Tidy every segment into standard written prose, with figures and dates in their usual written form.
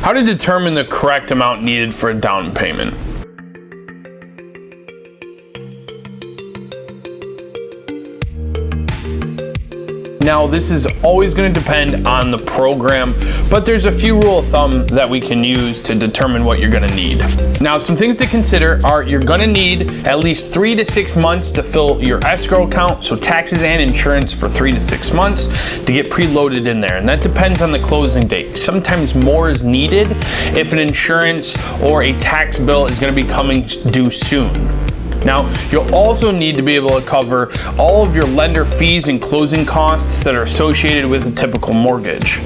How to determine the correct amount needed for a down payment. Now, this is always going to depend on the program, but there's a few rule of thumb that we can use to determine what you're going to need. Now, some things to consider are you're going to need at least 3 to 6 months to fill your escrow account, so taxes and insurance for 3 to 6 months to get preloaded in there, and that depends on the closing date. Sometimes more is needed if an insurance or a tax bill is going to be coming due soon. Now, you'll also need to be able to cover all of your lender fees and closing costs that are associated with a typical mortgage.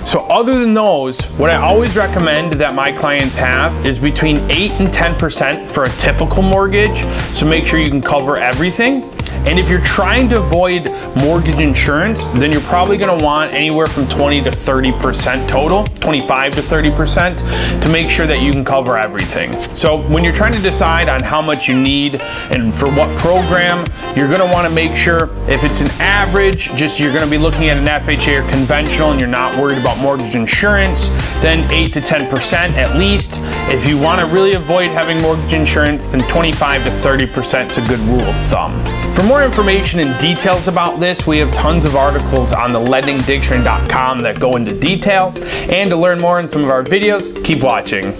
So other than those, what I always recommend that my clients have is between 8 and 10% for a typical mortgage, so make sure you can cover everything. And if you're trying to avoid mortgage insurance, then you're probably going to want anywhere from 20 to 30% total, 25 to 30%, to make sure that you can cover everything. So when you're trying to decide on how much you need and for what program, you're going to want to make sure if it's an average, just you're going to be looking at an FHA or conventional and you're not worried about mortgage insurance, then 8 to 10% at least. If you want to really avoid having mortgage insurance, then 25 to 30% is a good rule of thumb. For more information and details about this, we have tons of articles on the lendingdictionary.com that go into detail. And to learn more on some of our videos, keep watching.